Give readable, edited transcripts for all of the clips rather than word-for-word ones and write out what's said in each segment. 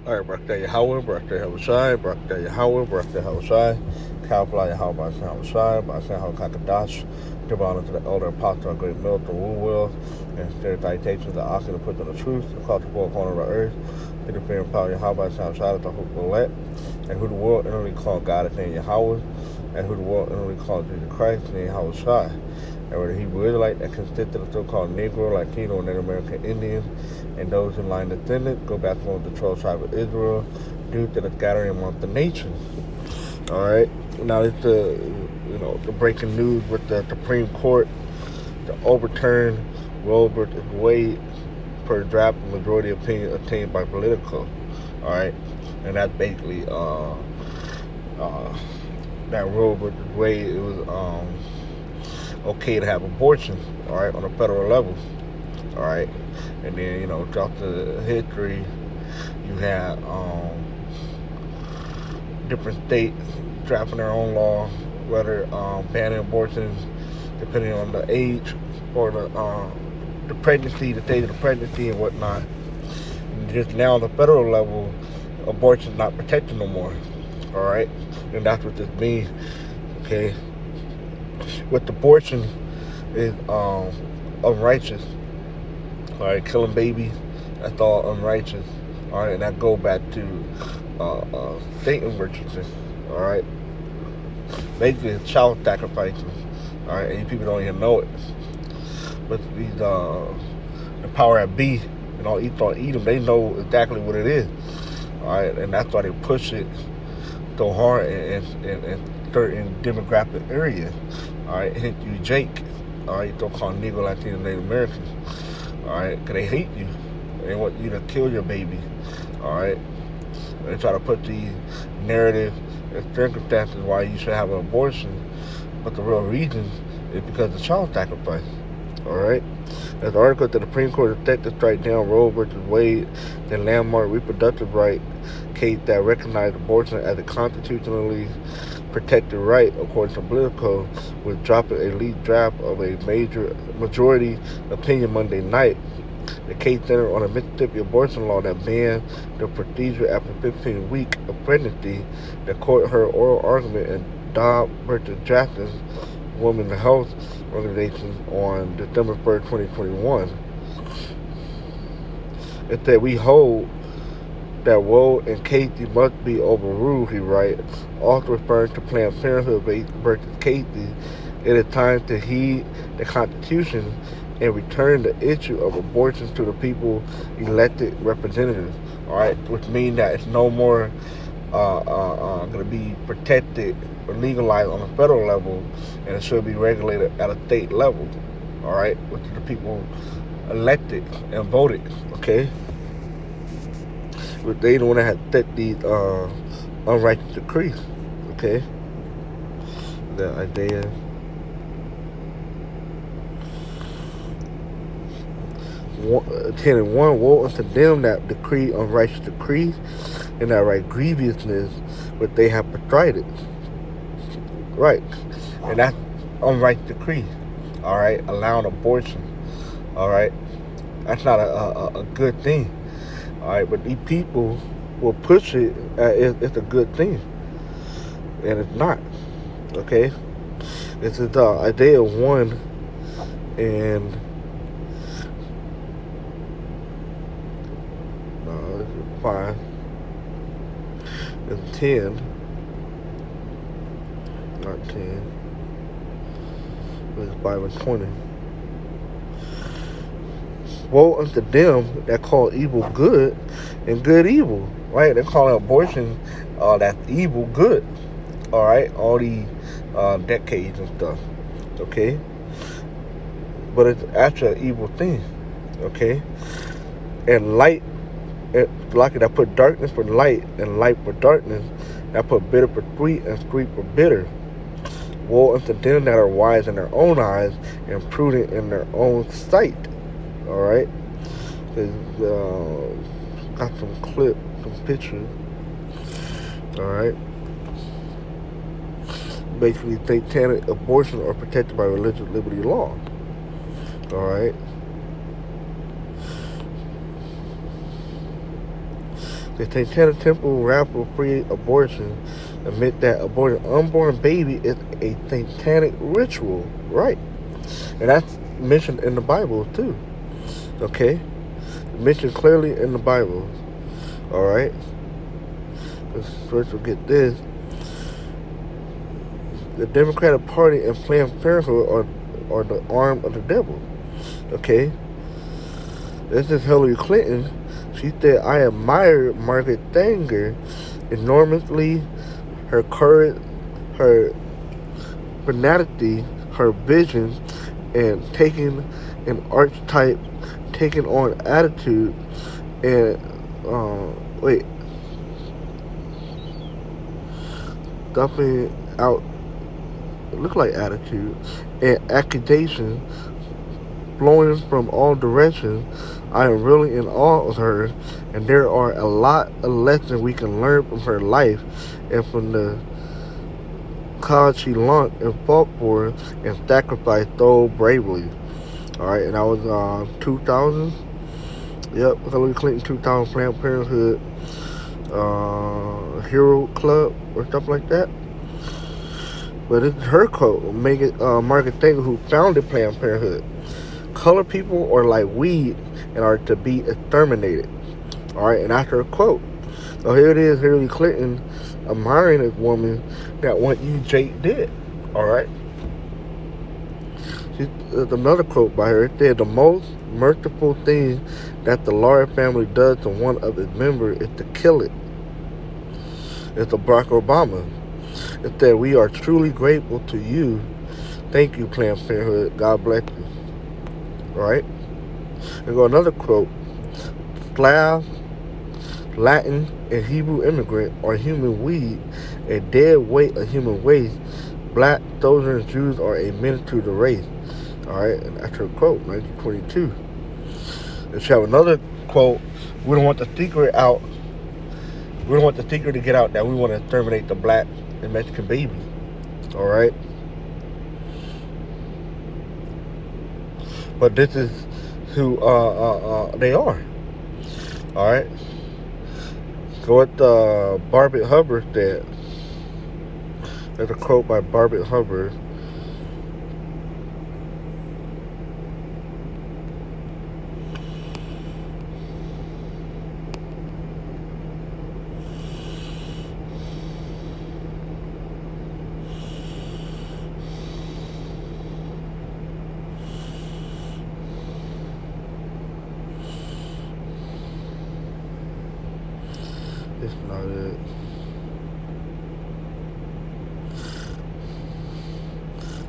All right, Barakah Yahweh, Barakah Yahushai, Barakah Yahweh, Barakah Yahushai, Kawfly Yahweh, Basan Yahushai, Basan Hakakadash, give honor to the elder apostle, our great military woo will, and their salutations are asking to put on the truth, across the four corners of the earth, to the fear and power of Yahweh, Basan Yahushai, the hope will let, and who the world inwardly call God is named Yahweh, and who the world inwardly call Jesus Christ, named Yahushai. And were the Hebrew Israelite that consisted of so-called Negro, Latino, and Native American Indians, and those in line descendants go back from the 12 tribes of Israel due to the scattering among the nations. All right. Now it's the breaking news with the Supreme Court to overturn Roe versus Wade per draft majority opinion obtained by Politico. All right, and that's basically that Roe versus Wade, it was okay to have abortion. All right, on a federal level. All right, and then throughout the history, you had different states drafting their own law, whether banning abortions depending on the age or the pregnancy, the stage of the pregnancy and whatnot. And just now, on the federal level, abortion's not protected no more. All right, and that's what this means. Okay, with abortion is unrighteous. All right, killing babies, that's all unrighteous. All right, and that go back to Satan Richardson. All right, basically it's child sacrificing. All right, and you people don't even know it. But these the power at B and all Edom, they know exactly what it is. All right, and that's why they push it so hard in certain demographic areas. All right, hit you, Jake. All right, don't call Negro, Latino, Native Americans. All right, because they hate you. They want you to kill your baby. All right, they try to put these narrative and circumstances why you should have an abortion, but the real reason is because of child sacrifice. All right. There's an article that the Supreme Court expected to strike down Roe versus Wade, the landmark reproductive right case that recognized abortion as a constitutionally protected right, according to Politico, was dropping a lead draft of a majority opinion Monday night. The case centered on a Mississippi abortion law that banned the procedure after 15 weeks of pregnancy. The court heard oral argument in Dobbs versus Jackson Women's Health Organization on December 1st, 2021. It said, "We hold that Roe and Casey must be overruled," he writes, also referring to Planned Parenthood versus Casey. It is time to heed the Constitution and return the issue of abortion to the people elected representatives. All right, which means that it's no more going to be protected or legalized on a federal level, and it should be regulated at a state level. All right, which is the people elected and voted. Okay, but they the one that had set these unrighteous decrees. Okay, the idea. 10:1, woe unto them that decree unrighteous decrees and that write grievousness, but they have bestrided. Right. And that's unrighteous decree. All right. Allowing abortion. All right. That's not a good thing. All right. But these people will push it as it's a good thing. And it's not. Okay. This is Isaiah 1 and 5 and 10. Not 10. It's 5 and 20. Woe unto them that call evil good and good evil. Right? They're calling abortion that's evil good. All right? All these decades and stuff. Okay? But it's actually an evil thing. Okay? And light, like that put darkness for light and light for darkness. That put bitter for sweet and sweet for bitter. Woe unto them that are wise in their own eyes and prudent in their own sight. All right, got some clip, some pictures. All right, basically, satanic abortion are protected by religious liberty law. All right. The Satanic Temple rapper Free Abortion admit that aborting an unborn baby is a satanic ritual, right? And that's mentioned in the Bible too. Okay, mentioned clearly in the Bible. All right. Let's first we'll get this. The Democratic Party and Planned Parenthood are the arm of the devil. Okay. This is Hillary Clinton. She said, "I admire Margaret Sanger enormously, her courage, her tenacity, her vision, and taking an archetype, taking on attitude, and stuffing out, look like attitude, and accusation blowing from all directions. I am really in awe of her, and there are a lot of lessons we can learn from her life and from the cause she launched and fought for and sacrificed so bravely." All right, and that was 2000. Yep, Hillary Clinton 2000 Planned Parenthood Hero Club or something like that. But it's her quote, Margaret Sanger, who founded Planned Parenthood. "Colored people are like weed and are to be exterminated." All right, and that's her quote. So here it is, Hillary Clinton admiring this woman that what you Jake did. All right. There's another quote by her. It said, "The most merciful thing that the Large family does to one of its members is to kill it." It's a Barack Obama. It said, "We are truly grateful to you. Thank you, Planned Parenthood. God bless you." Right? And go another quote. "Slav, Latin, and Hebrew immigrant are human weed, a dead weight of human waste. Black, soldiers, and Jews are a menace to the race." All right, and that's her quote, 1922. And she have another quote. "We don't want the secret out. We don't want the secret to get out that we want to exterminate the black and Mexican babies." All right. But this is who they are. All right. So what Barbara Hubbard said. There's a quote by Barbara Hubbard. It's not it.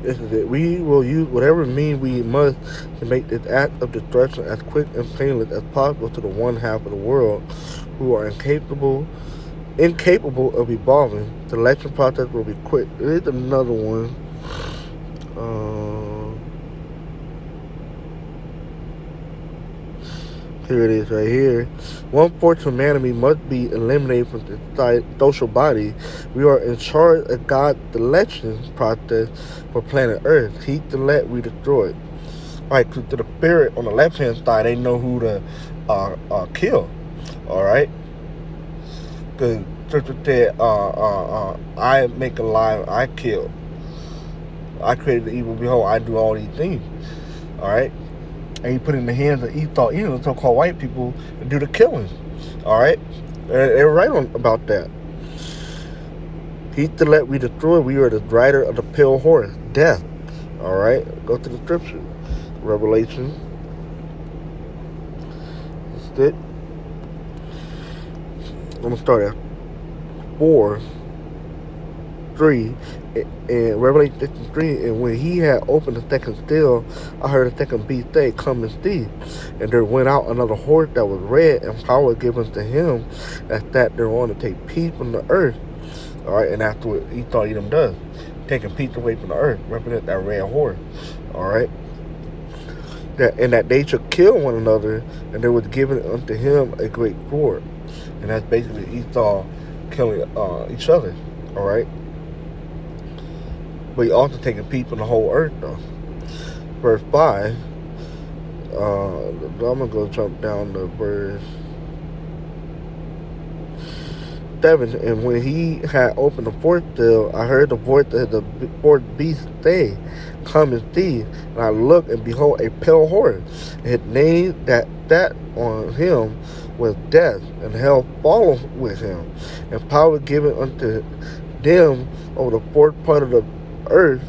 This is it. "We will use whatever means we must to make this act of destruction as quick and painless as possible to the one half of the world who are incapable of evolving. The election process will be quick." There's another one. Here it is right here. "One-fourth of humanity must be eliminated from the social body. We are in charge of God's election process for planet Earth. He to let we destroy it." Right, to the spirit on the left-hand side, they know who to kill. All right? Because Scripture said, "I make alive, I kill. I created the evil, behold, I do all these things." All right? And he put in the hands of Esau, the so-called white people, to do the killing. All right? They're right about that. "He to let we destroy, we are the rider of the pale horse, death." All right? Go to the scripture. Revelation. That's it. I'm going to start at 4:3. And Revelation 3, "And when he had opened the second seal, I heard the second beast say, 'Come and see.' And there went out another horse that was red, and power given to him that sat thereon to take peace from the earth." All right, and that's what Esau Edom does, taking peace away from the earth, represent that red horse. All right, that they should kill one another, and there was given unto him a great sword, and that's basically Esau killing each other. All right. But he also taking peace from the whole earth, though. Verse 5. I'm going to go jump down to verse 7. And when he had opened the fourth seal, I heard the voice of the fourth beast say, "Come and see." And I looked, and behold, a pale horse. And his name that sat on him was Death, and hell followed with him. And power given unto them over the fourth part of the earth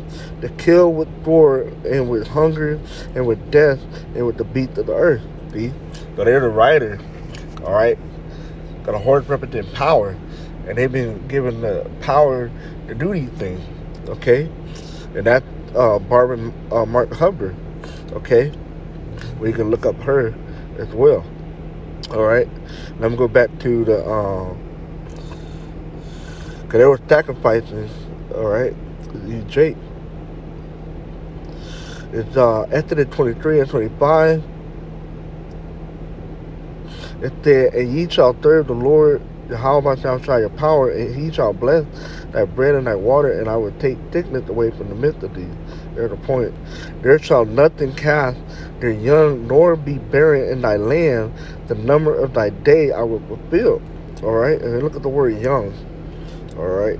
to kill with sword, and with hunger, and with death, and with the beast of the earth. See? So they're the rider, all right? Got a horse representing power, and they've been given the power to do these things, okay? And that's Barbara Mark Hubbard, okay? We can look up her as well, all right? And I'm going to go back to the, because there were sacrifices, all right? Jake. It's Exodus 23 and 25. It said, "And ye shall serve the Lord Yahweh shall try your power, and he shall bless thy bread and thy water, and I will take sickness away from the midst of thee." There's the point. "There shall nothing cast their young, nor be barren in thy land. The number of thy day I will fulfill." All right? And look at the word young. All right?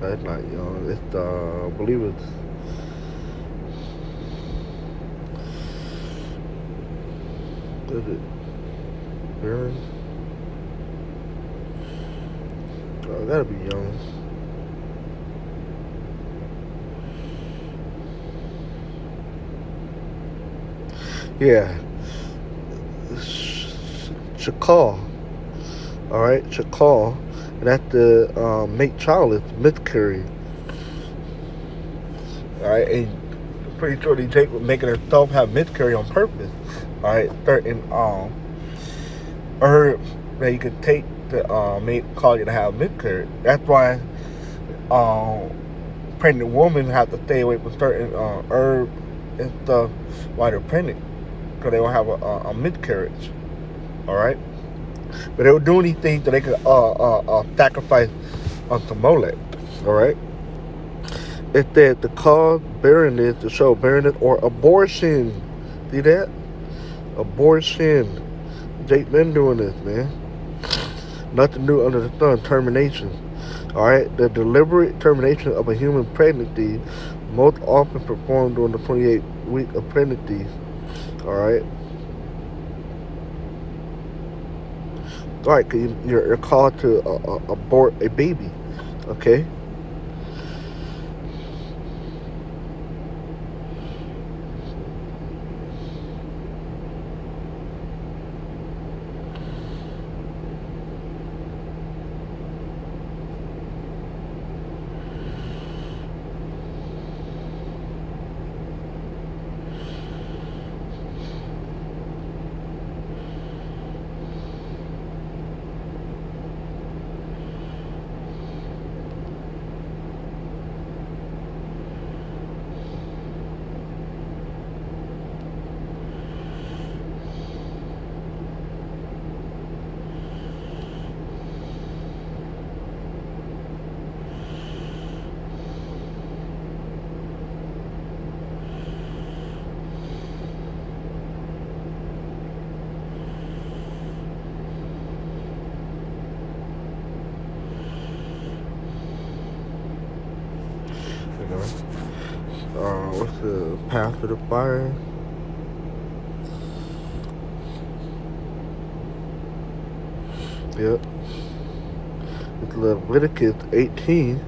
That's not young. It's I believe it's is it Baron? Oh, gotta be young. Yeah. Shakal. All right, Shakal. And that's the make childless, miscarry. All right, and I'm pretty sure that Jake was making herself have miscarry on purpose. All right, certain herb that you could take to cause you to have miscarry. That's why pregnant women have to stay away from certain herbs and stuff while they're pregnant, because they will have a miscarriage. All right. But they were doing these things so they could sacrifice unto Molech. All right. It said to cause barrenness, to show barrenness or abortion. See that? Abortion. Jake been doing this, man. Nothing new under the sun. Termination. All right. The deliberate termination of a human pregnancy, most often performed during the 28th week of pregnancy. All right. Right, because you're called to abort a baby, okay? What's the path to the fire? Yep. It's Leviticus 18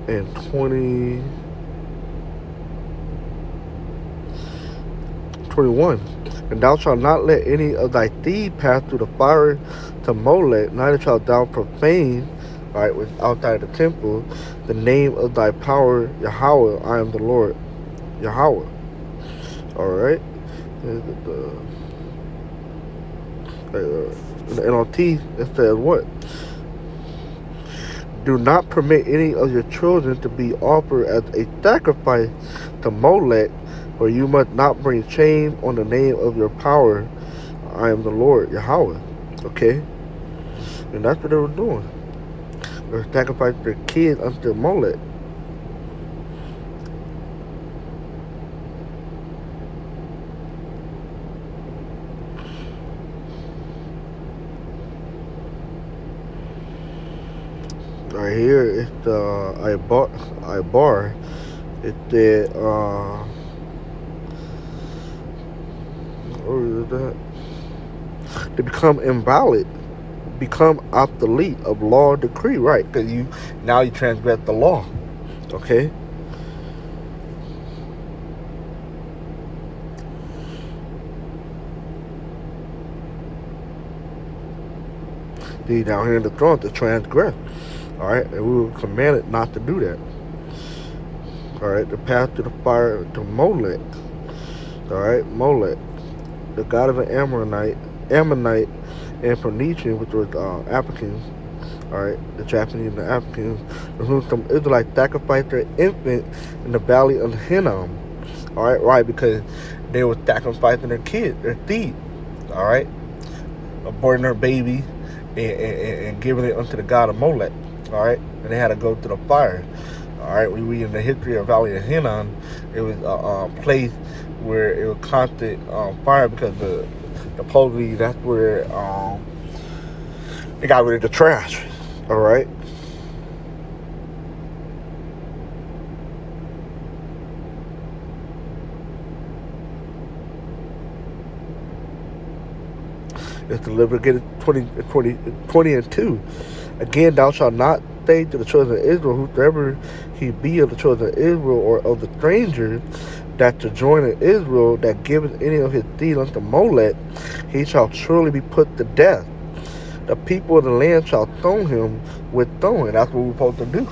and 21. "And thou shalt not let any of thy seed pass through the fire to Molech, neither shalt thou profane," right, with outside the temple, "the name of thy power, Yahweh. I am the Lord, Yahweh." All right. In the NLT, it says what? "Do not permit any of your children to be offered as a sacrifice to Molech, for you must not bring shame on the name of your power. I am the Lord, Yahweh." Okay? And that's what they were doing. They were sacrificing their kids unto Molech. Right here is the Ibar. It said, where is that? To become invalid, become obsolete of law or decree, right? Because now you transgress the law. Okay. See, down here in the throne to transgress. All right, and we were commanded not to do that. All right, the path to the fire to Molech. All right, Molech, the god of the Ammonite, and Phoenician, which was Africans. All right, the Japanese and the Africans, to whom some Israelites sacrificed their infant in the valley of Hinnom. All right, right, because they were sacrificing their kids, their seed. All right, aborting their baby and giving it unto the god of Molech. All right, and they had to go to the fire. All right, we read in the history of Valley of Hinnom, it was a place where it was constant fire because supposedly that's where they got rid of the trash. All right. It's the Leviticus 20 and 2. Again, thou shalt not say to the children of Israel, whosoever he be of the children of Israel or of the stranger that to join in Israel, that giveth any of his seed unto Molech, he shall surely be put to death. The people of the land shall stone him with stone. That's what we're supposed to do.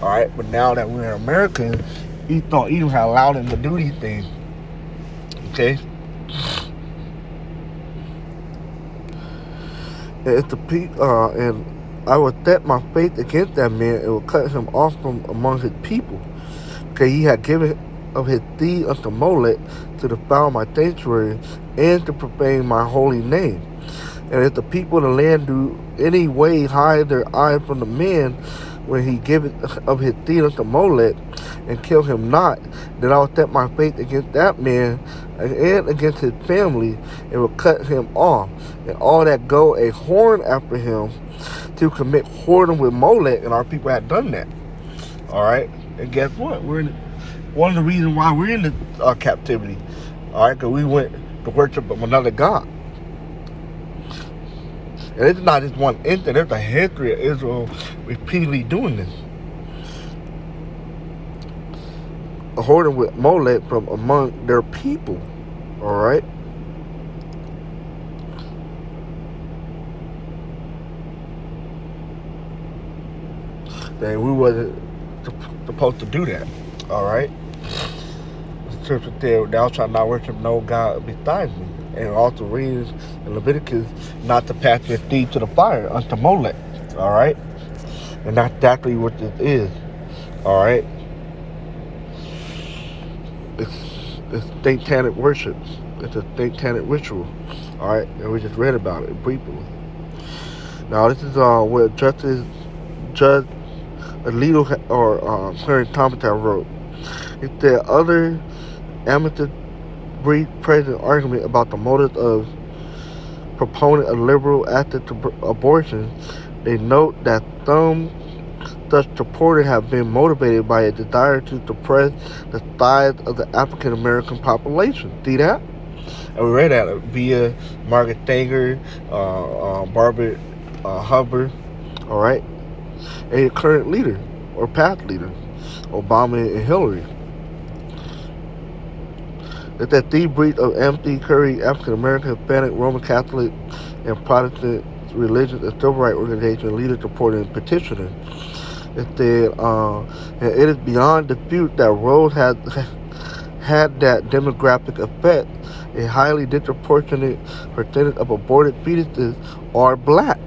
All right, but now that we're Americans, he thought Edom had allowed him to do these things. Okay. And it's the and I will set my faith against that man and will cut him off from among his people. Okay, he had given of his seed unto Molech to defile my sanctuary and to profane my holy name. And if the people of the land do any way hide their eyes from the man when he giveth of his seed unto Molech and kill him not, then I will set my faith against that man and against his family and will cut him off. And all that go a horn after him to commit whoredom with Molech, and our people had done that. All right, and guess what? We're in one of the reasons why we're in the captivity. All right, because we went to worship another god. And it's not just one incident. There's a history of Israel repeatedly doing this. A whoredom with Molech from among their people. All right. Then we wasn't supposed to do that. All right. The scripture said, "Thou shalt not worship no god besides me." And also reads in Leviticus not to pass your seed to the fire unto Molech. All right. And that's exactly what this is. All right. It's satanic worship. It's a satanic ritual. All right, and we just read about it briefly. Now this is what Judge Alito or Clarence Thomas wrote. It said other amateur brief present argument about the motives of proponent of liberal access to abortion. They note that some such supporters have been motivated by a desire to suppress the size of the African American population. See that? And we read that via Margaret Sanger, Barbara Hubbard, all right, and your current leader or past leader, Obama and Hillary. It's that the breed of Amnesty, Curry, African American, Hispanic, Roman Catholic, and Protestant religious and civil rights organization leaders supporting and petitioning. It said, and it is beyond dispute that Roe had that demographic effect. A highly disproportionate percentage of aborted fetuses are black.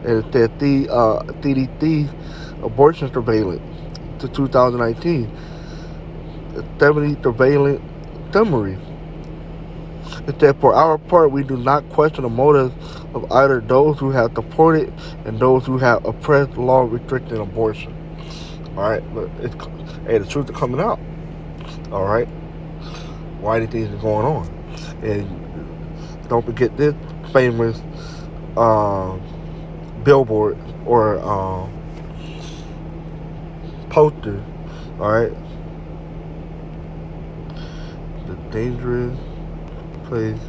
And it said the CDC abortion surveillance to 2019. 70 surveillance summary. It said, for our part, we do not question the motives of either those who have supported and those who have oppressed law restricting abortion. All right, but the truth is coming out. All right, why these things are going on, and don't forget this famous billboard or poster. All right, the dangerous place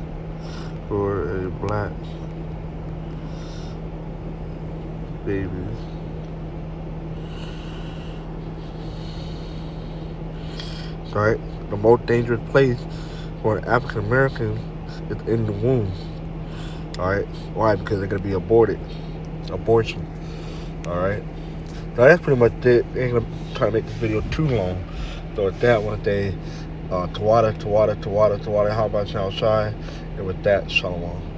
for a black baby. All right, the most dangerous place for an African American is in the womb. All right, why? Because they're gonna be abortion. All right, so that's pretty much it. I ain't gonna try to make this video too long. So with that, I want to say, Tawada, how about y'all shy? And with that, shalom.